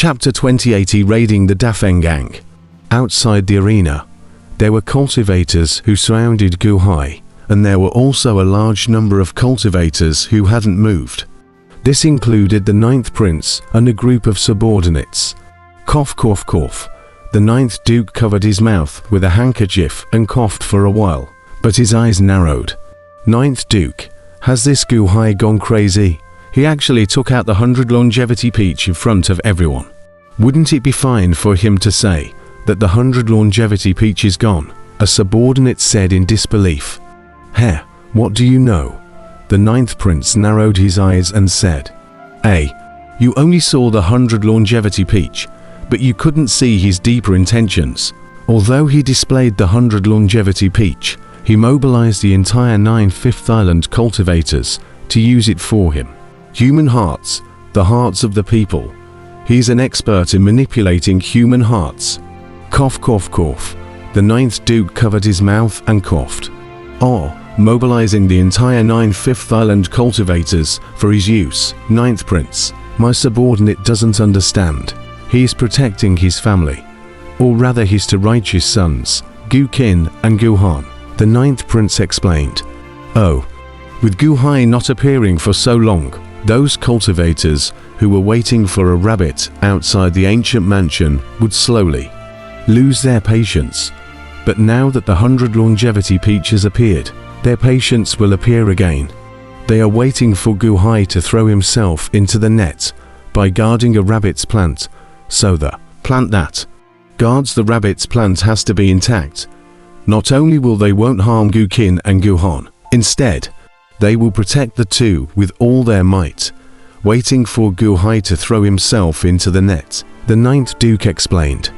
Chapter 2080 Raiding the Dafeng Gang. Outside the arena, there were cultivators who surrounded Gu Hai, and there were also a large number of cultivators who hadn't moved. This included the 9th Prince and a group of subordinates. Cough, cough, cough. The 9th Duke covered his mouth with a handkerchief and coughed for a while, but his eyes narrowed. 9th Duke, has this Gu Hai gone crazy? He actually took out the 100 longevity peach in front of everyone. Wouldn't it be fine for him to say that the 100 longevity peach is gone? A subordinate said in disbelief. Heh, what do you know? The 9th Prince narrowed his eyes and said, You only saw the 100 longevity peach, but you couldn't see his deeper intentions. Although he displayed the 100 longevity peach, he mobilized the entire 9 Fifth Island cultivators to use it for him. Human hearts, the hearts of the people. He's an expert in manipulating human hearts. Cough, cough, cough. The 9th Duke covered his mouth and coughed. Mobilizing the entire 9 Fifth Island cultivators for his use. 9th Prince, my subordinate doesn't understand. He is protecting his family. Or rather his two righteous sons, Gu Qin and Gu Han. The 9th Prince explained. With Gu Hai not appearing for so long, those cultivators who were waiting for a rabbit outside the ancient mansion would slowly lose their patience. But now that the 100 longevity peach has appeared, their patience will appear again. They are waiting for Gu Hai to throw himself into the net by guarding a rabbit's plant, so the plant that guards the rabbit's plant has to be intact. Not only will they won't harm Gu Qin and Gu Han, instead, they will protect the two with all their might, waiting for Gu Hai to throw himself into the net. The 9th Duke explained.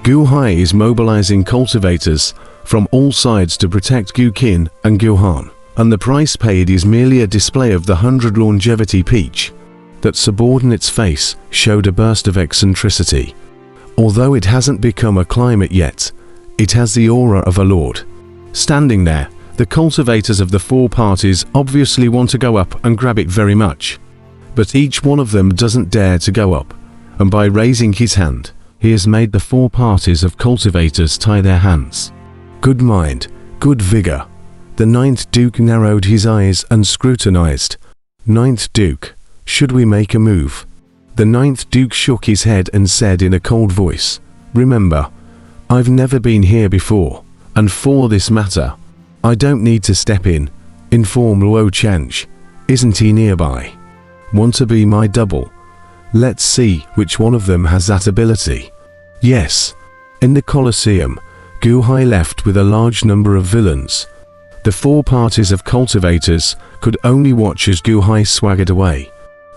Gu Hai is mobilizing cultivators from all sides to protect Gu Qin and Gu Han, and the price paid is merely a display of the 100 longevity peach. That subordinate's face showed a burst of eccentricity. Although it hasn't become a climate yet, it has the aura of a lord. Standing there, the cultivators of the 4 parties obviously want to go up and grab it very much. But each one of them doesn't dare to go up, and by raising his hand, he has made the 4 parties of cultivators tie their hands. Good mind, good vigor. The 9th Duke narrowed his eyes and scrutinized. 9th Duke, should we make a move? The 9th Duke shook his head and said in a cold voice, Remember, I've never been here before, and for this matter, I don't need to step in. Inform Luo Change. Isn't he nearby? Want to be my double? Let's see which one of them has that ability. Yes. In the Colosseum, Gu Hai left with a large number of villains. The 4 parties of cultivators could only watch as Gu Hai swaggered away.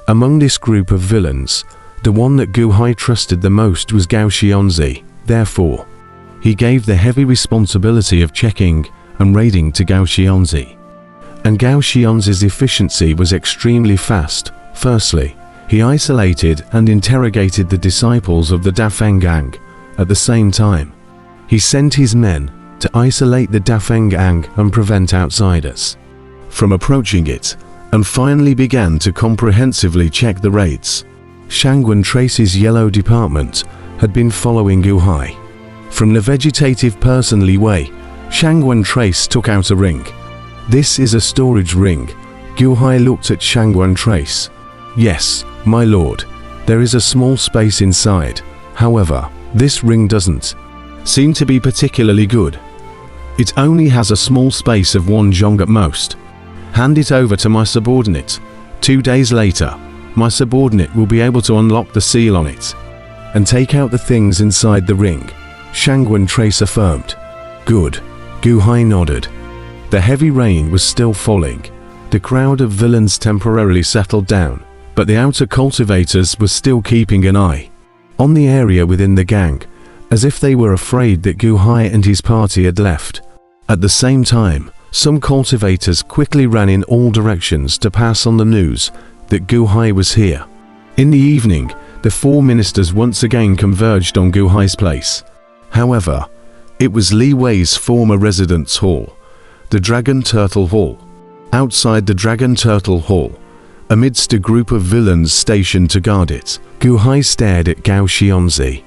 Among this group of villains, the one that Gu Hai trusted the most was Gao Xianzi. Therefore, he gave the heavy responsibility of checking and raiding to Gao Xianzi. And Gao Xianzi's efficiency was extremely fast. Firstly, he isolated and interrogated the disciples of the Dafeng Gang. At the same time, he sent his men to isolate the Dafeng Gang and prevent outsiders from approaching it, and finally began to comprehensively check the raids. Shangwen Trace's yellow department had been following Gu Hai. From the vegetative person Li Wei, Shangwen Trace took out a ring. This is a storage ring. Gu Hai looked at Shangwen Trace. Yes, my lord, there is a small space inside. However, this ring doesn't seem to be particularly good. It only has a small space of 1 zhong at most. Hand it over to my subordinate. 2 days later, my subordinate will be able to unlock the seal on it and take out the things inside the ring, Shangwen Trace affirmed. Good. Gu Hai nodded. The heavy rain was still falling. The crowd of villains temporarily settled down, but the outer cultivators were still keeping an eye on the area within the gang, as if they were afraid that Gu Hai and his party had left. At the same time, some cultivators quickly ran in all directions to pass on the news that Gu Hai was here. In the evening, the 4 ministers once again converged on Gu Hai's place. However, it was Li Wei's former residence hall, the Dragon Turtle Hall. Outside the Dragon Turtle Hall, amidst a group of villains stationed to guard it. Gu Hai stared at Gao Xianzi.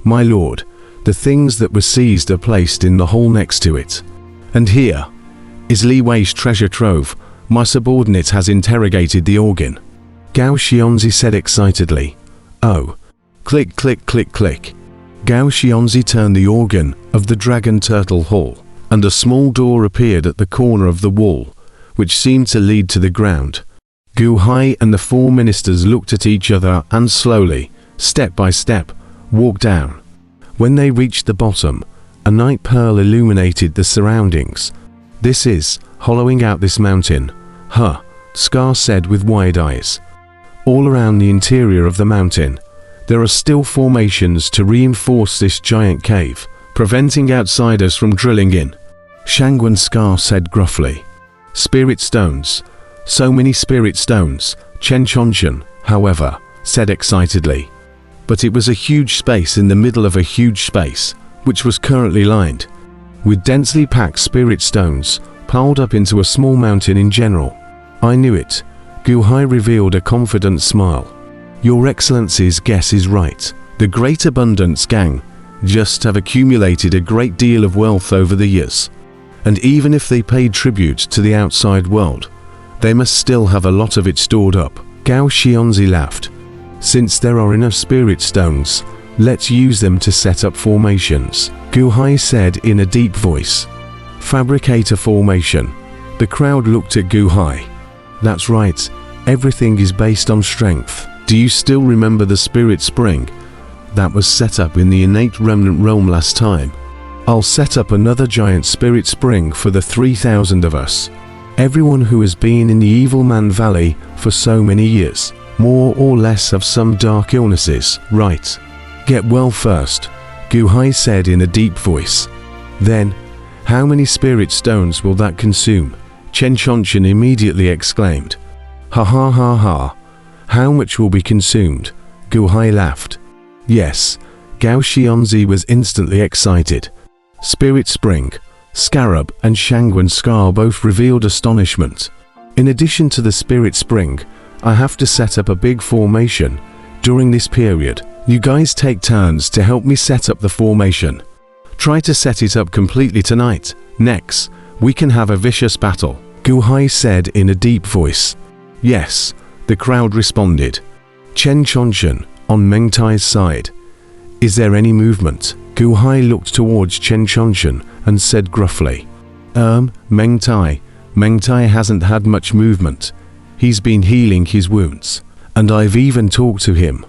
"My lord, the things that were seized are placed in the hole next to it. And here is Li Wei's treasure trove. My subordinate has interrogated the organ." Gao Xianzi said excitedly. "Oh." Click, click, click, click. Gao Xianzi turned the organ of the dragon turtle hall, and a small door appeared at the corner of the wall, which seemed to lead to the ground. Gu Hai and the four ministers looked at each other and slowly, step by step, walked down. When they reached the bottom, a night pearl illuminated the surroundings. "This is hollowing out this mountain." "Huh," Scar said with wide eyes. All around the interior of the mountain, there are still formations to reinforce this giant cave, preventing outsiders from drilling in. Shangwen Scar said gruffly. "Spirit stones. So many spirit stones." Chen Chongchen, however, said excitedly. But it was a huge space in the middle of a huge space, which was currently lined with densely packed spirit stones, piled up into a small mountain in general. "I knew it." Gu Hai revealed a confident smile. "Your Excellency's guess is right. The Great Abundance Gang just have accumulated a great deal of wealth over the years. And even if they paid tribute to the outside world, they must still have a lot of it stored up." Gao Xianzi laughed. "Since there are enough spirit stones, let's use them to set up formations," Gu Hai said in a deep voice. "Fabricate a formation." The crowd looked at Gu Hai. "That's right, everything is based on strength. Do you still remember the spirit spring that was set up in the innate remnant realm last time? I'll set up another giant spirit spring for the 3,000 of us. Everyone who has been in the Evil Man Valley for so many years, more or less have some dark illnesses, right? Get well first," Gu Hai said in a deep voice. "Then, how many spirit stones will that consume?" Chen Chongchen immediately exclaimed. "Ha ha ha ha. How much will be consumed?" Gu Hai laughed. "Yes." Gao Xianzi was instantly excited. Spirit Spring, Scarab and Shangwen Scar both revealed astonishment. "In addition to the Spirit Spring, I have to set up a big formation. During this period, you guys take turns to help me set up the formation. Try to set it up completely tonight. Next, we can have a vicious battle," Gu Hai said in a deep voice. "Yes," the crowd responded. Chen Chongchen, on Meng Tai's side. "Is there any movement?" Gu Hai looked towards Chen Chongchen and said gruffly. Meng Tai hasn't had much movement. He's been healing his wounds, and I've even talked to him.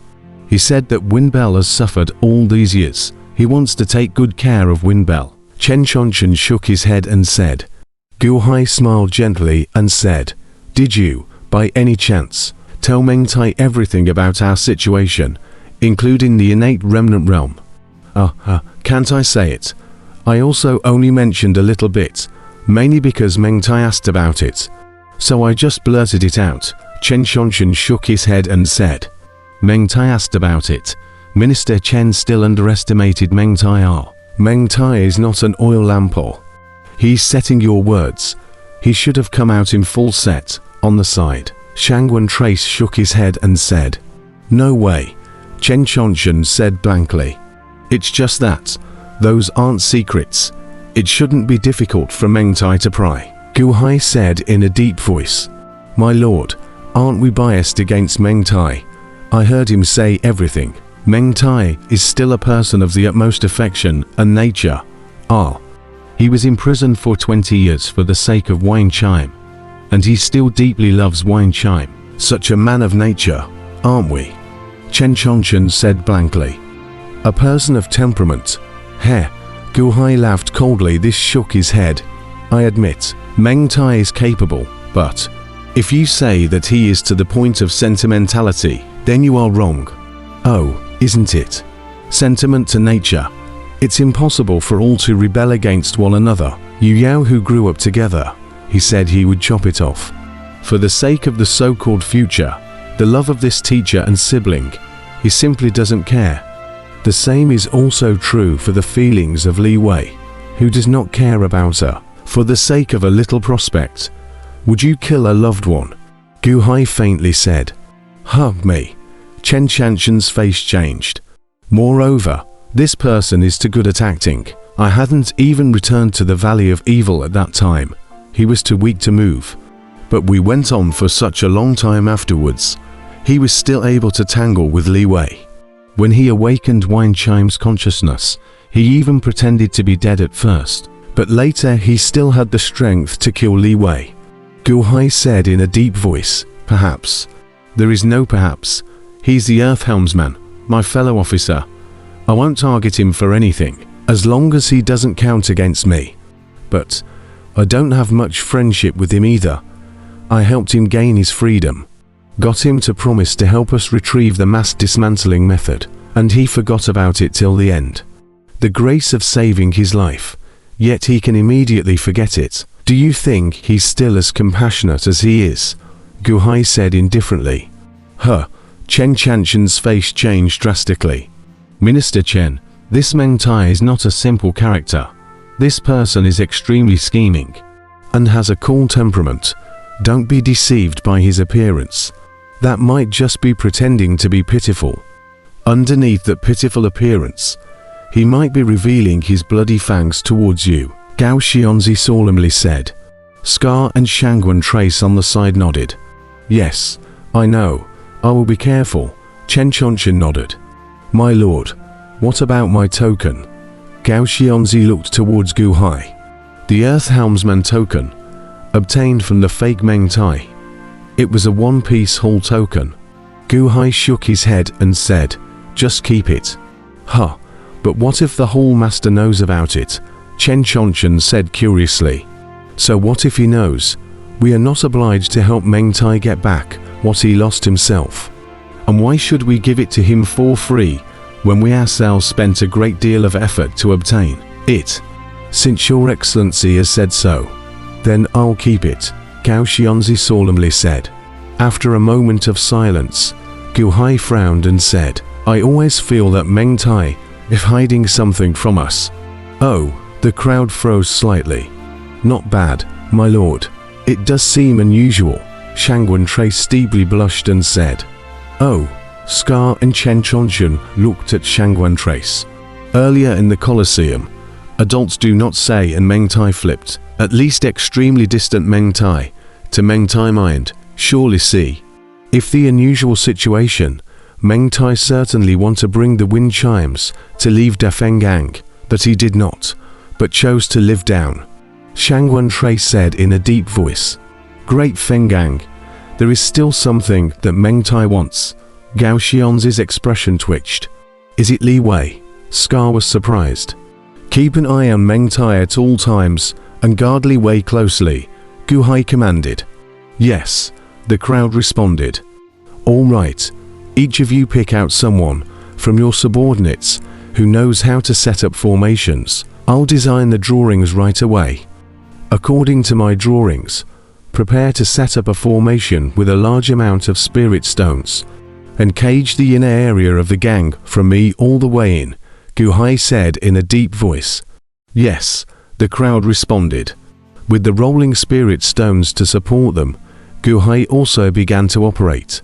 He said that Winbell has suffered all these years. He wants to take good care of Winbell." Chen Chongchen shook his head and said. Gu Hai smiled gently and said, "Did you, by any chance, tell Meng Tai everything about our situation, including the innate remnant realm?" Can't I say it? I also only mentioned a little bit, mainly because Meng Tai asked about it. So I just blurted it out." Chen Chongchen shook his head and said. "Meng Tai asked about it. Minister Chen still underestimated Meng Tai. Meng Tai is not an oil lamp. He's setting your words. He should have come out in full set, on the side." Shangwen Trace shook his head and said. "No way," Chen Chongchen said blankly. "It's just that. Those aren't secrets. It shouldn't be difficult for Meng Tai to pry." Gu Hai said in a deep voice. "My lord, aren't we biased against Meng Tai? I heard him say everything. Meng Tai is still a person of the utmost affection and nature. He was imprisoned for 20 years for the sake of Wine Chime, and he still deeply loves Wine Chime. Such a man of nature, aren't we?" Chen Chongchen said blankly. "A person of temperament." Gu Hai laughed coldly. This shook his head. "I admit, Meng Tai is capable, but if you say that he is to the point of sentimentality, then you are wrong." "Oh, isn't it? Sentiment to nature. It's impossible for all to rebel against one another. Yu Yao who grew up together, he said he would chop it off. For the sake of the so-called future, the love of this teacher and sibling, he simply doesn't care. The same is also true for the feelings of Li Wei, who does not care about her. For the sake of a little prospect, would you kill a loved one? Gu Hai faintly said. Hug me. Chen Chanshan's face changed. Moreover, this person is too good at acting. I hadn't even returned to the Valley of Evil at that time. He was too weak to move. But we went on for such a long time afterwards. He was still able to tangle with Li Wei. When he awakened Wine Chime's consciousness, he even pretended to be dead at first. But later he still had the strength to kill Li Wei. Gu Hai said in a deep voice, perhaps. There is no perhaps. He's the Earth Helmsman, my fellow officer. I won't target him for anything, as long as he doesn't count against me. But I don't have much friendship with him either. I helped him gain his freedom. Got him to promise to help us retrieve the mass dismantling method, and he forgot about it till the end. The grace of saving his life, yet he can immediately forget it. Do you think he's still as compassionate as he is? Gu Hai said indifferently. Chen Chanshan's face changed drastically. Minister Chen, this Meng Tai is not a simple character. This person is extremely scheming, and has a cool temperament. Don't be deceived by his appearance. That might just be pretending to be pitiful. Underneath that pitiful appearance, he might be revealing his bloody fangs towards you, Gao Xianzi solemnly said. Scar and Shangguan Trace on the side nodded. Yes, I know. I will be careful. Chen Chanshan nodded. My lord, what about my token? Gao Xianzi looked towards Gu Hai. The Earth Helmsman token, obtained from the fake Meng Tai. It was a one-piece whole token. Gu Hai shook his head and said, just keep it. But what if the Hall Master knows about it? Chen Chanshan said curiously. So what if he knows? We are not obliged to help Meng Tai get back what he lost himself. And why should we give it to him for free when we ourselves spent a great deal of effort to obtain it? Since your excellency has said so, then I'll keep it, Gao Xianzi solemnly said. After a moment of silence, Gu Hai frowned and said, I always feel that Meng Tai is hiding something from us. Oh, the crowd froze slightly. Not bad, my lord. It does seem unusual. Shangguan Trace deeply blushed and said. Oh, Scar and Chen Chanshan looked at Shangguan Trace. Earlier in the Colosseum, adults do not say and Meng Tai flipped, at least extremely distant Meng Tai, to Meng Tai mind, surely see. If the unusual situation, Meng Tai certainly want to bring the wind chimes to leave Dafeng Gang, but he did not, but chose to live down. Shangguan Trace said in a deep voice. Great Fengang, there is still something that Meng Tai wants. Gao Xianzi's expression twitched. Is it Li Wei? Scar was surprised. Keep an eye on Meng Tai at all times and guard Li Wei closely, Gu Hai commanded. Yes, the crowd responded. All right, each of you pick out someone from your subordinates who knows how to set up formations. I'll design the drawings right away. According to my drawings, prepare to set up a formation with a large amount of spirit stones and cage the inner area of the gang from me all the way in, Gu Hai said in a deep voice. Yes, the crowd responded. With the rolling spirit stones to support them, Gu Hai also began to operate.